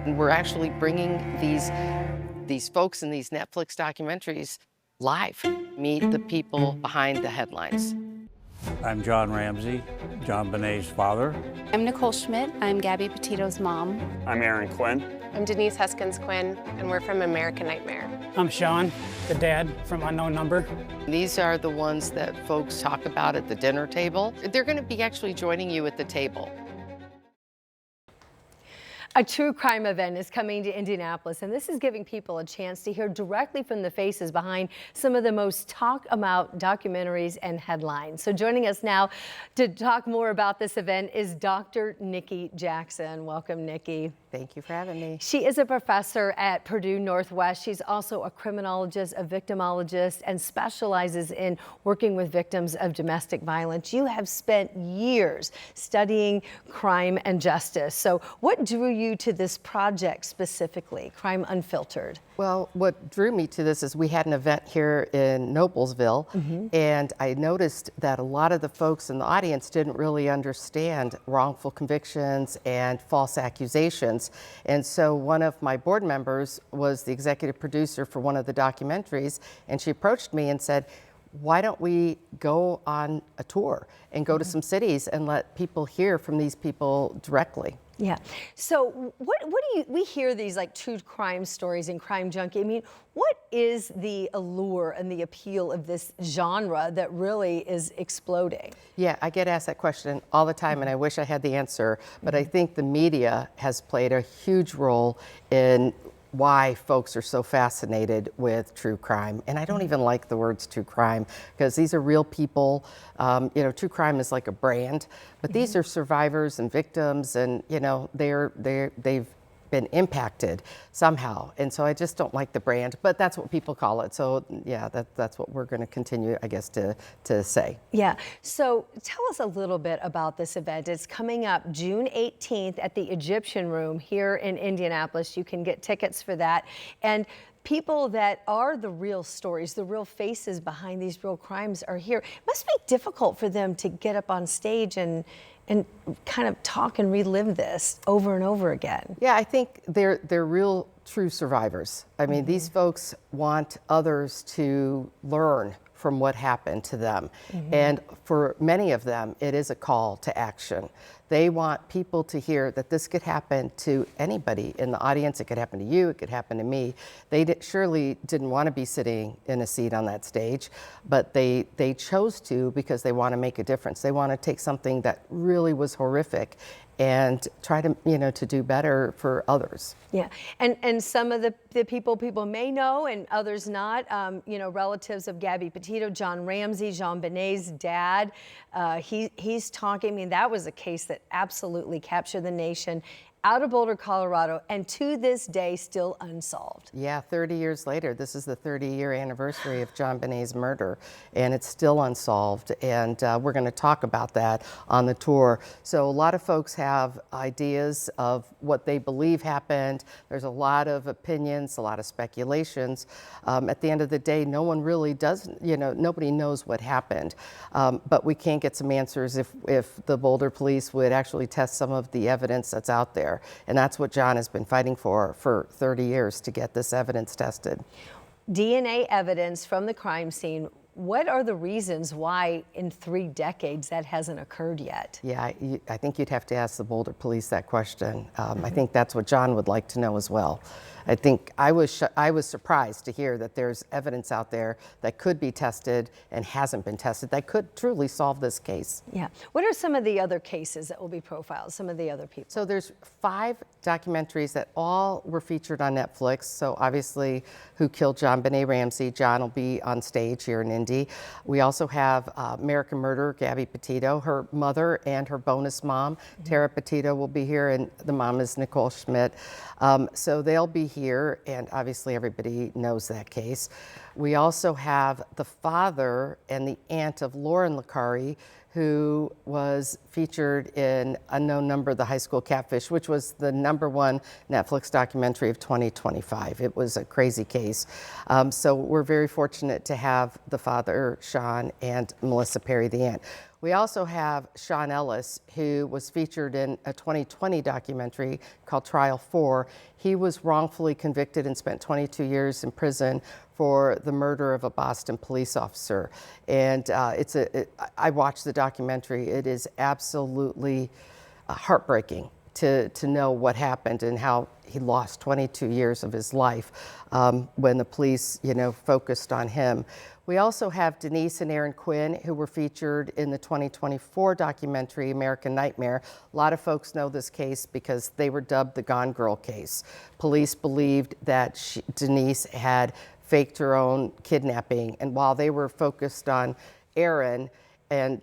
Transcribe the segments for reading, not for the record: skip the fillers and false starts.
And we're actually bringing these folks in these Netflix documentaries live. Meet the people behind the headlines. I'm John Ramsey, John Benet's father. I'm Nicole Schmidt. I'm Gabby Petito's mom. I'm Aaron Quinn. I'm Denise Huskins Quinn, and we're from American Nightmare. I'm Sean, the dad from Unknown Number. These are the ones that folks talk about at the dinner table. They're going to be actually joining you at the table. A true crime event is coming to Indianapolis, and this is giving people a chance to hear directly from the faces behind some of the most talked about documentaries and headlines. So joining us now to talk more about this event is Dr. Nicky Jackson. Welcome, Nicky. Thank you for having me. She is a professor at Purdue Northwest. She's also a criminologist, a victimologist, and specializes in working with victims of domestic violence. You have spent years studying crime and justice. So what drew you to this project specifically, Crime Unfiltered? Well, what drew me to this is we had an event here in Noblesville, and I noticed that a lot of the folks in the audience didn't really understand wrongful convictions and false accusations. And so one of my board members was the executive producer for one of the documentaries, and she approached me and said, why don't we go on a tour and go to some cities and let people hear from these people directly? Yeah. So what do you, we hear these like true crime stories and Crime Junkie. I mean, what is the allure and the appeal of this genre that really is exploding? Yeah, I get asked that question all the time, and I wish I had the answer, but I think the media has played a huge role in why folks are so fascinated with true crime. And I don't even like the words true crime because these are real people. You know, true crime is like a brand, but these are survivors and victims, and you know, they've been impacted somehow. And so I just don't like the brand, but that's what people call it. So yeah, that's what we're going to continue, I guess, to say. Yeah. So tell us a little bit about this event. It's coming up June 18th at the Egyptian Room here in Indianapolis. You can get tickets for that. And people that are the real stories, the real faces behind these real crimes are here. It must be difficult for them to get up on stage and kind of talk and relive this over and over again. Yeah, I think they're real true survivors. I mean, these folks want others to learn from what happened to them. And for many of them, it is a call to action. They want people to hear that this could happen to anybody in the audience. It could happen to you, it could happen to me. They surely didn't want to be sitting in a seat on that stage, but they chose to because they want to make a difference. They want to take something that really was horrific and try to, you know, to do better for others. Yeah, and some of the people may know and others not, you know, relatives of Gabby Petito, John Ramsey, Jean Benet's dad, he's talking. I mean, that was a case that absolutely captured the nation out of Boulder, Colorado, and to this day still unsolved. Yeah, 30 years later, this is the 30-year anniversary of John Benet's murder, and it's still unsolved, and we're going to talk about that on the tour. So a lot of folks have ideas of what they believe happened. There's a lot of opinions, a lot of speculations. At the end of the day, no one really does, you know, nobody knows what happened, but we can't get some answers if the Boulder police would actually test some of the evidence that's out there. And that's what John has been fighting for 30 years, to get this evidence tested. DNA evidence from the crime scene. What are the reasons why in 3 decades that hasn't occurred yet? Yeah, I think you'd have to ask the Boulder police that question. I think that's what John would like to know as well. I think I was surprised to hear that there's evidence out there that could be tested and hasn't been tested that could truly solve this case. Yeah. What are some of the other cases that will be profiled, some of the other people? So there's 5 documentaries that all were featured on Netflix. So obviously, Who Killed John Benet Ramsey? John will be on stage here in Indy. We also have American Murder, Gabby Petito, her mother and her bonus mom, Tara Petito, will be here, and the mom is Nicole Schmidt. So they'll be here, and obviously everybody knows that case. We also have the father and the aunt of Lauren Licari, who was featured in Unknown Number, The High School Catfish, which was the #1 Netflix documentary of 2025. It was a crazy case. So we're very fortunate to have the father, Sean, and Melissa Perry, the aunt. We also have Sean Ellis, who was featured in a 2020 documentary called Trial 4. He was wrongfully convicted and spent 22 years in prison for the murder of a Boston police officer. And I watched the documentary. It is absolutely heartbreaking to know what happened and how he lost 22 years of his life when the police, focused on him. We also have Denise and Aaron Quinn, who were featured in the 2024 documentary American Nightmare. A lot of folks know this case because they were dubbed the Gone Girl case. Police believed that Denise had faked her own kidnapping, and while they were focused on Aaron, and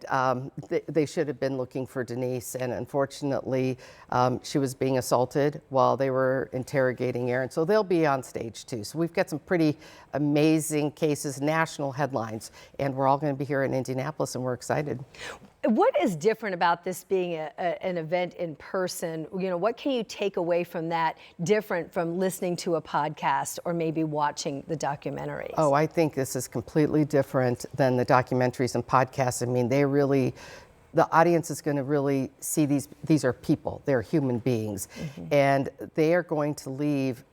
they should have been looking for Denise, and unfortunately she was being assaulted while they were interrogating Aaron. So they'll be on stage too. So we've got some pretty amazing cases, national headlines, and we're all going to be here in Indianapolis, and we're excited. What is different about this being an event in person? What can you take away from that different from listening to a podcast or maybe watching the documentaries? Oh, I think this is completely different than the documentaries and podcasts. I mean, the audience is going to really see these are people, they're human beings, and they are going to leave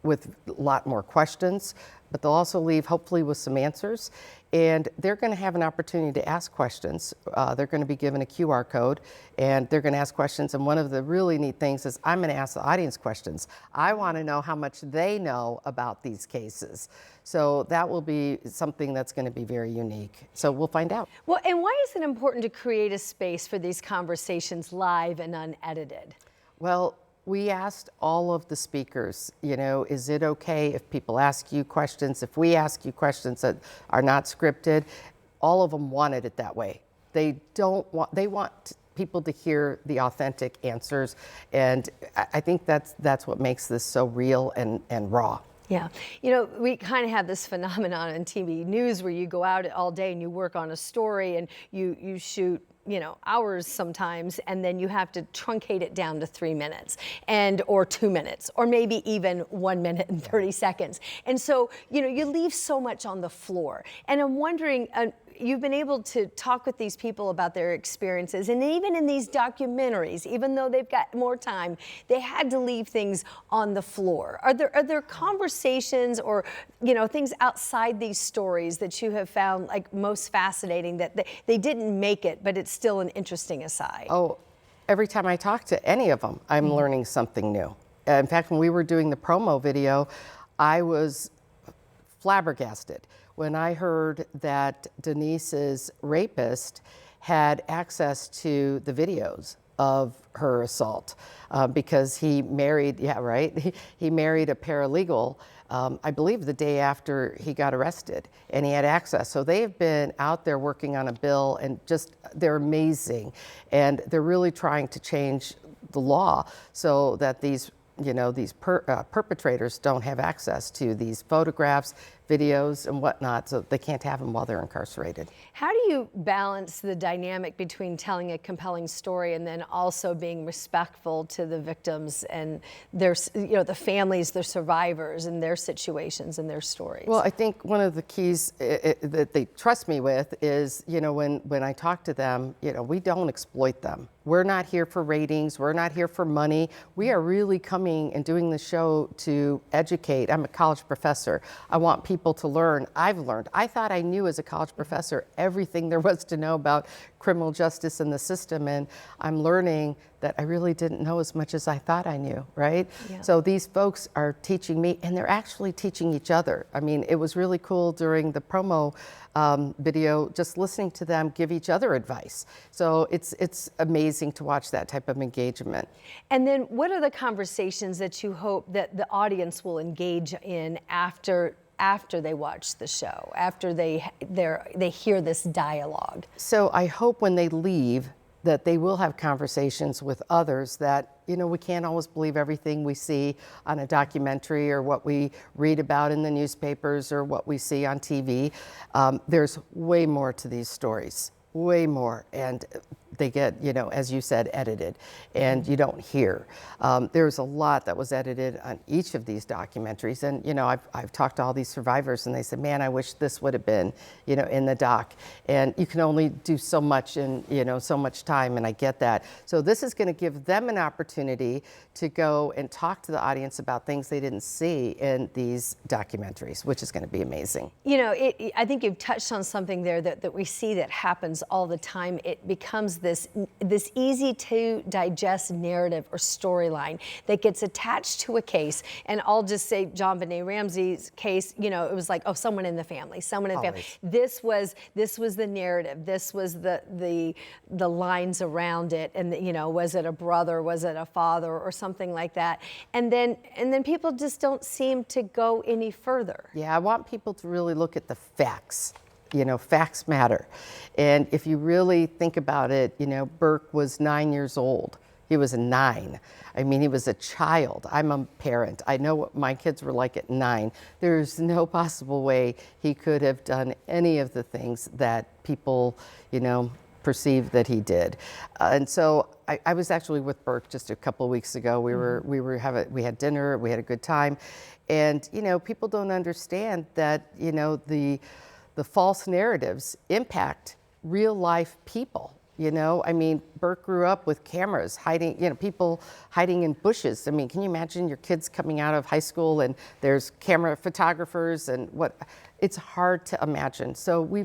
with a lot more questions, but they'll also leave hopefully with some answers. And they're going to have an opportunity to ask questions. They're going to be given a QR code, and they're going to ask questions. And one of the really neat things is I'm going to ask the audience questions. I want to know how much they know about these cases. So that will be something that's going to be very unique. So we'll find out. Well, and why is it important to create a space for these conversations live and unedited? Well, we asked all of the speakers, is it okay if people ask you questions, if we ask you questions that are not scripted? All of them wanted it that way. They want people to hear the authentic answers. And I think that's what makes this so real and raw. Yeah. We kind of have this phenomenon in TV news where you go out all day and you work on a story and you shoot hours sometimes, and then you have to truncate it down to 3 minutes or 2 minutes, or maybe even 1 minute and 30 seconds. And so, you leave so much on the floor. And I'm wondering, you've been able to talk with these people about their experiences, and even in these documentaries, even though they've got more time, they had to leave things on the floor. Are there conversations or things outside these stories that you have found like most fascinating that they didn't make it, but it's still an interesting aside? Oh, every time I talk to any of them, I'm learning something new. In fact, when we were doing the promo video, I was flabbergasted when I heard that Denise's rapist had access to the videos of her assault because he married, he married a paralegal, I believe the day after he got arrested, and he had access. So they've been out there working on a bill, and they're amazing. And they're really trying to change the law so that these perpetrators don't have access to these photographs, videos, and whatnot, so they can't have them while they're incarcerated. How do you balance the dynamic between telling a compelling story and then also being respectful to the victims and their, the families, the survivors, and their situations and their stories? Well, I think one of the keys that they trust me with is, when I talk to them, we don't exploit them. We're not here for ratings. We're not here for money. We are really coming and doing the show to educate. I'm a college professor. I want people to learn. I've learned. I thought I knew as a college professor everything there was to know about criminal justice and the system, and I'm learning that I really didn't know as much as I thought I knew, right? Yeah. So these folks are teaching me, and they're actually teaching each other. I mean, it was really cool during the promo video, just listening to them give each other advice. So it's amazing to watch that type of engagement. And then what are the conversations that you hope that the audience will engage in after they watch the show, after they hear this dialogue? So I hope when they leave that they will have conversations with others that we can't always believe everything we see on a documentary or what we read about in the newspapers or what we see on TV. There's way more to these stories, way more. And they get, as you said, edited, and you don't hear. There's a lot that was edited on each of these documentaries, and I've talked to all these survivors, and they said, "Man, I wish this would have been, in the doc." And you can only do so much in, so much time, and I get that. So this is going to give them an opportunity to go and talk to the audience about things they didn't see in these documentaries, which is going to be amazing. I think you've touched on something there that we see that happens all the time. It becomes this easy to digest narrative or storyline that gets attached to a case. And I'll just say JonBenét Ramsey's case, it was like, oh, someone in the family. This was the narrative. This was the lines around it. And was it a brother? Was it a father or something like that? And then people just don't seem to go any further. Yeah, I want people to really look at the facts. Facts matter. And if you really think about it, Burke was 9 years old. He was 9. I mean, he was a child. I'm a parent. I know what my kids were like at 9. There's no possible way he could have done any of the things that people, perceive that he did. And so I was actually with Burke just a couple of weeks ago. We had dinner, we had a good time. And, people don't understand that, the false narratives impact real life people. I mean, Burke grew up with cameras hiding, people hiding in bushes. I mean, can you imagine your kids coming out of high school and there's camera photographers and what? It's hard to imagine. So we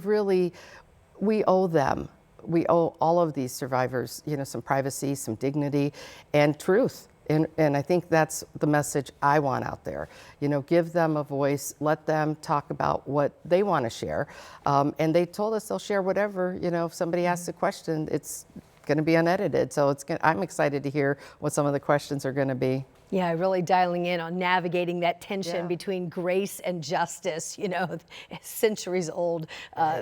owe them. We owe all of these survivors, some privacy, some dignity, and truth. And I think that's the message I want out there. Give them a voice, let them talk about what they want to share. And they told us they'll share whatever, if somebody asks a question, it's going to be unedited. So I'm excited to hear what some of the questions are going to be. Yeah, really dialing in on navigating that tension between grace and justice, centuries old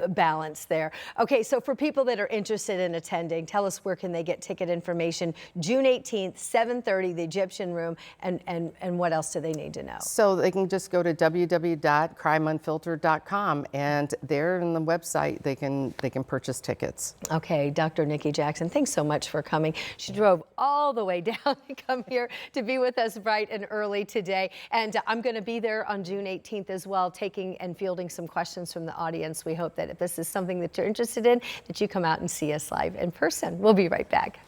balance there. Okay, so for people that are interested in attending, tell us where can they get ticket information. June 18th, 7:30, the Egyptian Room, and what else do they need to know? So they can just go to www.crimeunfiltered.com, and there on the website they can purchase tickets. Okay, Dr. Nicky Jackson, thanks so much for coming. She drove all the way down to come here to be with us bright and early today. And I'm going to be there on June 18th as well, taking and fielding some questions from the audience. We hope that if this is something that you're interested in, that you come out and see us live in person. We'll be right back.